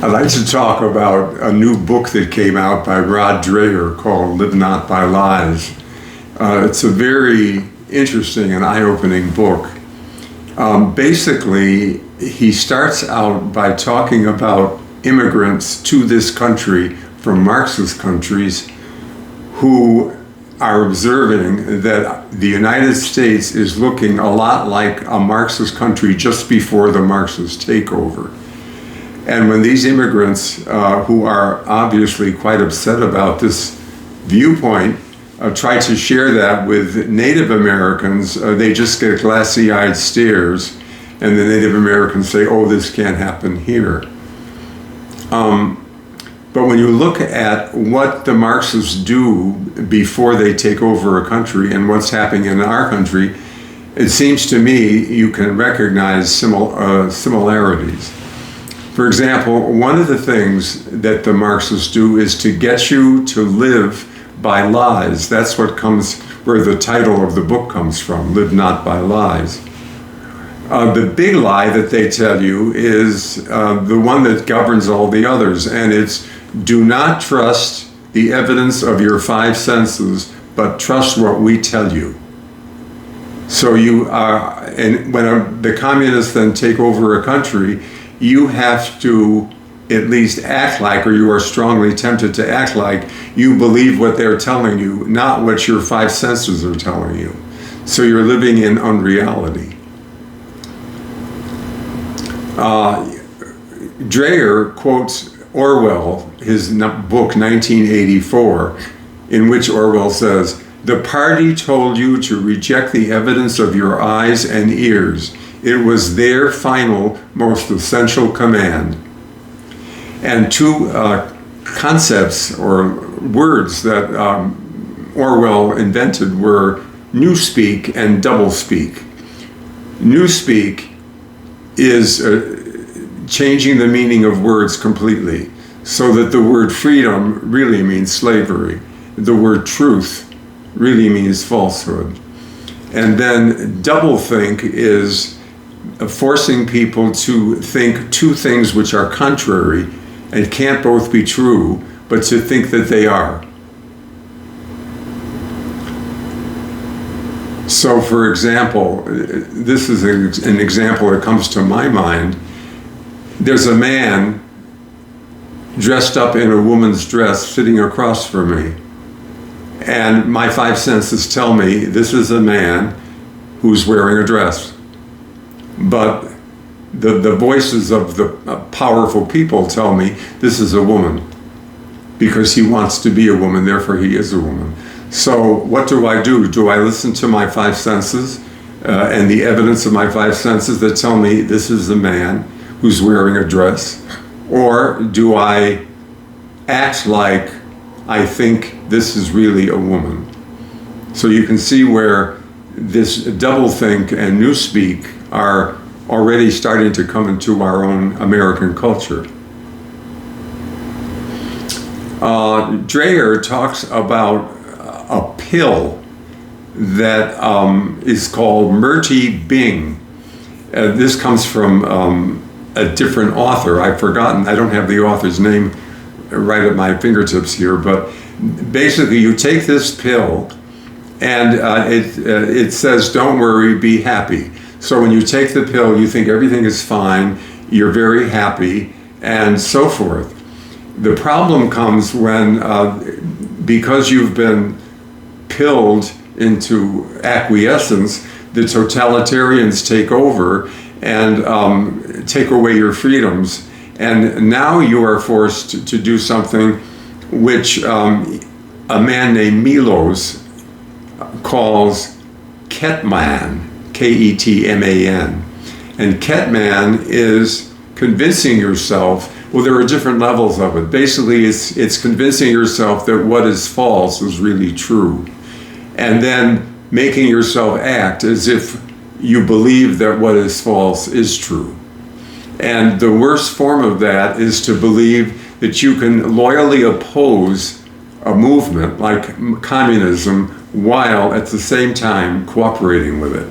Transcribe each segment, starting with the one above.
I'd like to talk about a new book that came out by Rod Dreher called Live Not by Lies. It's a very interesting and eye-opening book. Basically, he starts out by talking about immigrants to this country from Marxist countries who are observing that the United States is looking a lot like a Marxist country just before the Marxist takeover. And when these immigrants, who are obviously quite upset about this viewpoint, try to share that with Native Americans, they just get glassy-eyed stares, and the Native Americans say, oh, this can't happen here. But when you look at what the Marxists do before they take over a country and what's happening in our country, it seems to me you can recognize similarities. For example, one of the things that the Marxists do is to get you to live by lies. That's what comes, where the title of the book comes from, Live Not by Lies. The big lie that they tell you is the one that governs all the others, and it's do not trust the evidence of your five senses, but trust what we tell you. So you are, and when the communists then take over a country, you have to at least act like, or you are strongly tempted to act like, you believe what they're telling you, not what your five senses are telling you. So you're living in unreality. Dreher quotes Orwell, his book 1984, in which Orwell says, "The party told you to reject the evidence of your eyes and ears. It was their final, most essential command." And two concepts or words that Orwell invented were newspeak and doublespeak. Newspeak is changing the meaning of words completely, so that the word freedom really means slavery. The word truth really means falsehood. And then doublethink is forcing people to think two things which are contrary and can't both be true, but to think that they are. So, for example, this is an example that comes to my mind. There's a man dressed up in a woman's dress sitting across from me. And my five senses tell me this is a man who's wearing a dress. But the voices of the powerful people tell me this is a woman, because he wants to be a woman, therefore he is a woman. So what do? Do I listen to my five senses and the evidence of my five senses that tell me this is a man who's wearing a dress? Or do I act like I think this is really a woman? So you can see where this doublethink and newspeak are already starting to come into our own American culture. Dreher talks about a pill that is called Murti Bing. This comes from a different author. I've forgotten, I don't have the author's name right at my fingertips here, but basically you take this pill and it says, don't worry, be happy. So when you take the pill, you think everything is fine, you're very happy, and so forth. The problem comes when, because you've been pilled into acquiescence, the totalitarians take over and take away your freedoms. And now you are forced to do something which a man named Milos calls Ketman, Ketman. And Ketman is convincing yourself, well, there are different levels of it. Basically, it's convincing yourself that what is false is really true. And then making yourself act as if you believe that what is false is true. And the worst form of that is to believe that you can loyally oppose a movement like communism while at the same time cooperating with it.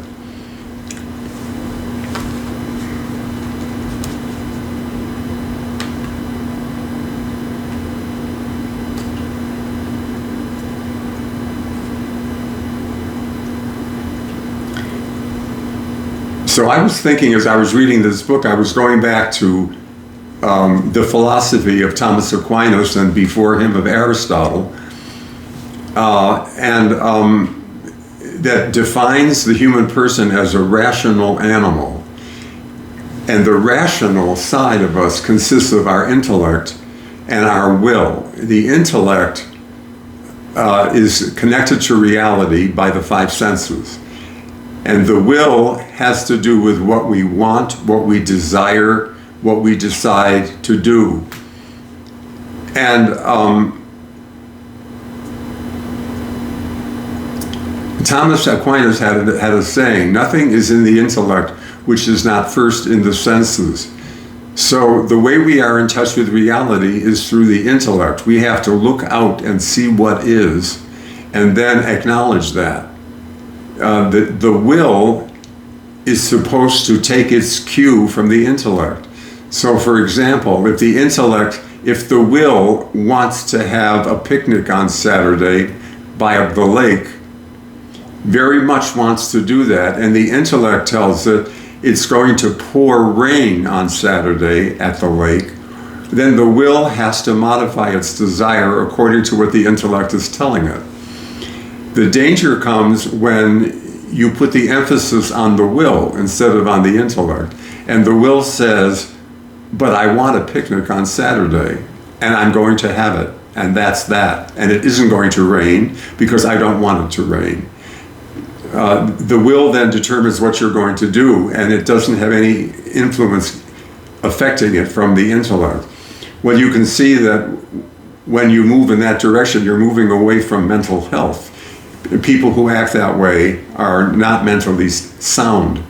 So I was thinking as I was reading this book, I was going back to the philosophy of Thomas Aquinas and before him of Aristotle, that defines the human person as a rational animal. And the rational side of us consists of our intellect and our will. The intellect is connected to reality by the five senses. And the will has to do with what we want, what we desire, what we decide to do. And Thomas Aquinas had a saying, nothing is in the intellect which is not first in the senses. So the way we are in touch with reality is through the intellect. We have to look out and see what is, and then acknowledge that. The will is supposed to take its cue from the intellect. So for example, if the will wants to have a picnic on Saturday by the lake, very much wants to do that, and the intellect tells it it's going to pour rain on Saturday at the lake, then the will has to modify its desire according to what the intellect is telling it. The danger comes when you put the emphasis on the will instead of on the intellect, and the will says, but I want a picnic on Saturday, and I'm going to have it, and that's that, and it isn't going to rain because I don't want it to rain. The will then determines what you're going to do, and it doesn't have any influence affecting it from the intellect. Well, you can see that when you move in that direction, you're moving away from mental health. People who act that way are not mentally sound.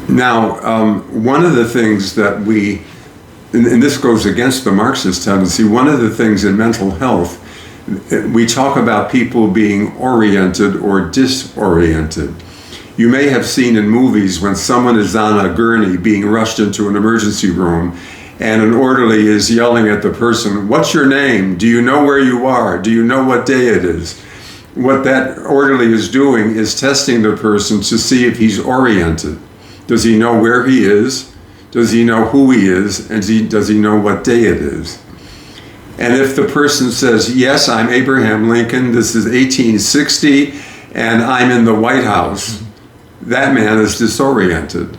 Now, one of the things that and this goes against the Marxist tendency, one of the things in mental health, we talk about people being oriented or disoriented. You may have seen in movies when someone is on a gurney being rushed into an emergency room and an orderly is yelling at the person, "What's your name? Do you know where you are? Do you know what day it is?" What that orderly is doing is testing the person to see if he's oriented. Does he know where he is? Does he know who he is? And does he know what day it is? And if the person says, yes, I'm Abraham Lincoln, this is 1860, and I'm in the White House, that man is disoriented.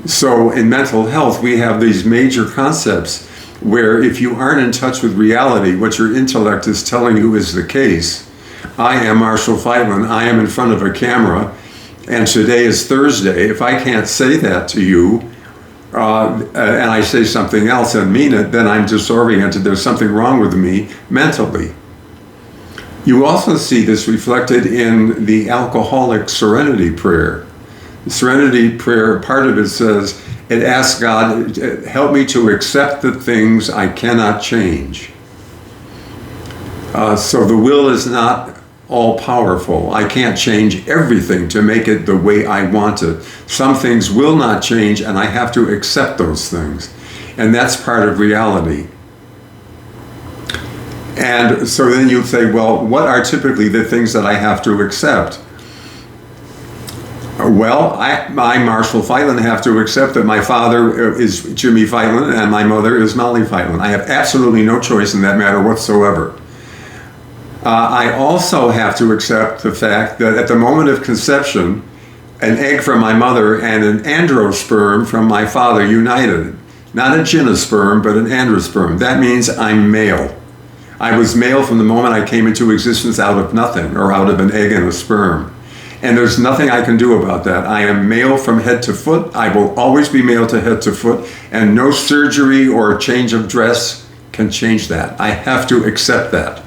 So in mental health, we have these major concepts where if you aren't in touch with reality, what your intellect is telling you is the case. I am Marshall Fightlin, I am in front of a camera, and today is Thursday. If I can't say that to you, and I say something else and mean it, then I'm disoriented. There's something wrong with me mentally. You also see this reflected in the alcoholic serenity prayer. The serenity prayer, part of it says, it asks God, help me to accept the things I cannot change. So the will is not all-powerful. I can't change everything to make it the way I want it. Some things will not change, and I have to accept those things. And that's part of reality. And so then you'll say, well, what are typically the things that I have to accept? Well, I, Marshall Fightlin, have to accept that my father is Jimmy Fightlin and my mother is Molly Fightlin. I have absolutely no choice in that matter whatsoever. I also have to accept the fact that at the moment of conception, an egg from my mother and an androsperm from my father united. Not a gymnosperm, but an androsperm. That means I'm male. I was male from the moment I came into existence out of nothing, or out of an egg and a sperm. And there's nothing I can do about that. I am male from head to foot. I will always be male to head to foot, and no surgery or change of dress can change that. I have to accept that.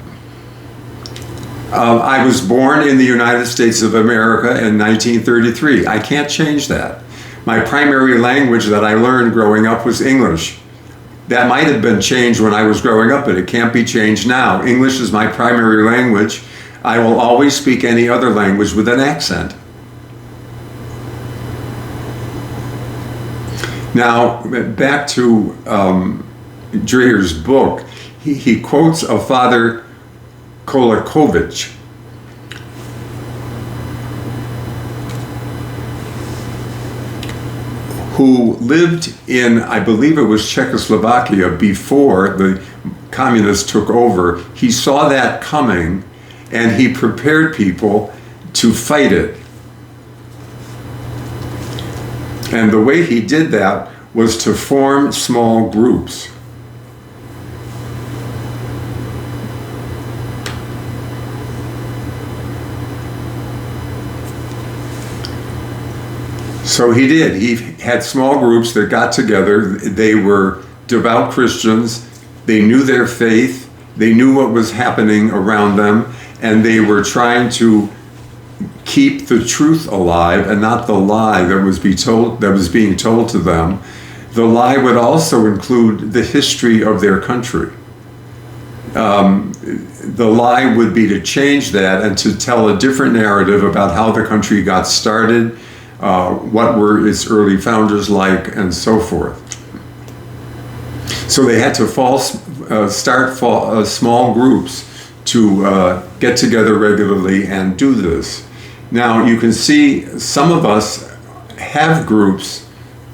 I was born in the United States of America in 1933. I can't change that. My primary language that I learned growing up was English. That might have been changed when I was growing up, but it can't be changed now. English is my primary language. I will always speak any other language with an accent. Now, back to Dreher's book, he quotes a Father Kolakovich. who lived in, I believe it was Czechoslovakia before the communists took over. He saw that coming, and he prepared people to fight it. And the way he did that was to form small groups. So he did. He had small groups that got together. They were devout Christians. They knew their faith. They knew what was happening around them, and they were trying to keep the truth alive and not the lie that was being told to them. The lie would also include the history of their country. The lie would be to change that and to tell a different narrative about how the country got started, what were its early founders like, and so forth. So they had to start small groups to get together regularly and do this. Now you can see some of us have groups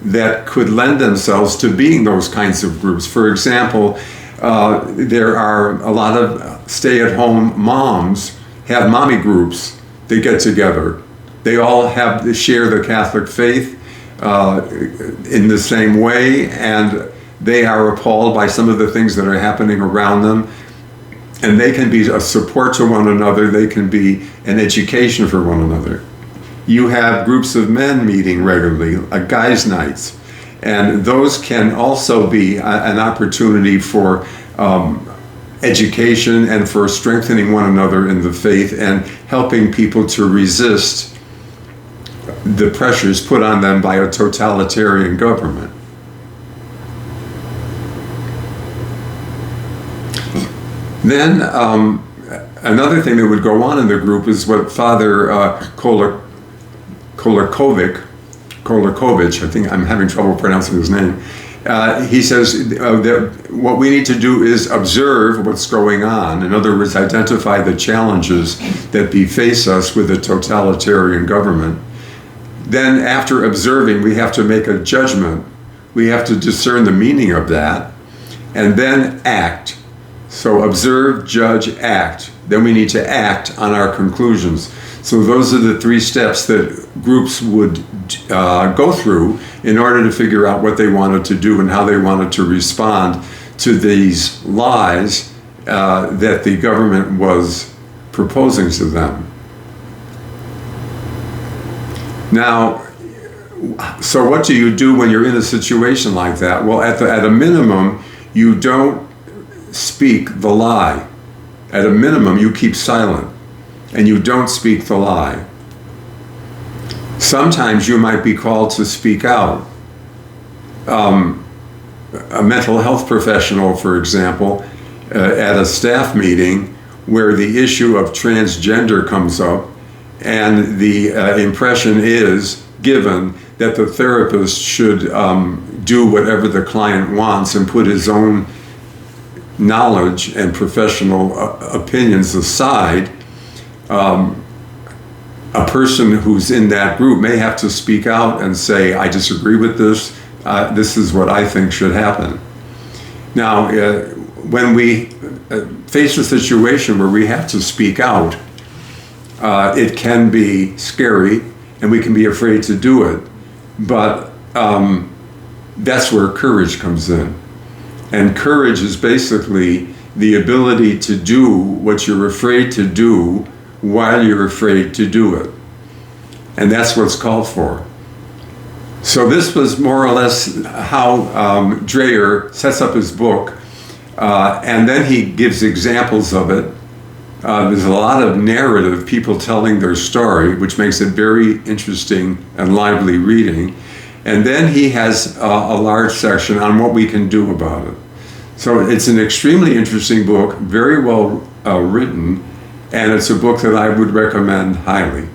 that could lend themselves to being those kinds of groups. For example, there are a lot of stay-at-home moms have mommy groups. They get together. They all share the Catholic faith in the same way, and they are appalled by some of the things that are happening around them. And they can be a support to one another. They can be an education for one another. You have groups of men meeting regularly, guys' nights, and those can also be an opportunity for education and for strengthening one another in the faith and helping people to resist the pressures put on them by a totalitarian government. Then another thing that would go on in the group is what Father Kolakovich, I think I'm having trouble pronouncing his name, he says that what we need to do is observe what's going on. In other words, identify the challenges that face us with a totalitarian government. Then after observing, we have to make a judgment. We have to discern the meaning of that, and then act. So observe, judge, act. Then we need to act on our conclusions. So those are the 3 steps that groups would go through in order to figure out what they wanted to do and how they wanted to respond to these lies that the government was proposing to them. Now, so what do you do when you're in a situation like that? Well, at a minimum, you don't speak the lie. At a minimum, you keep silent and you don't speak the lie. Sometimes you might be called to speak out. A mental health professional, for example, at a staff meeting where the issue of transgender comes up, and the impression is given that the therapist should do whatever the client wants and put his own knowledge and professional opinions aside. A person who's in that group may have to speak out and say, I disagree with this. This is what I think should happen. Now, when we face a situation where we have to speak out, it can be scary and we can be afraid to do it. But that's where courage comes in. And courage is basically the ability to do what you're afraid to do while you're afraid to do it. And that's what's called for. So this was more or less how Dreher sets up his book. And then he gives examples of it. There's a lot of narrative, people telling their story, which makes it very interesting and lively reading. And then he has a large section on what we can do about it. So it's an extremely interesting book, very well written, and it's a book that I would recommend highly.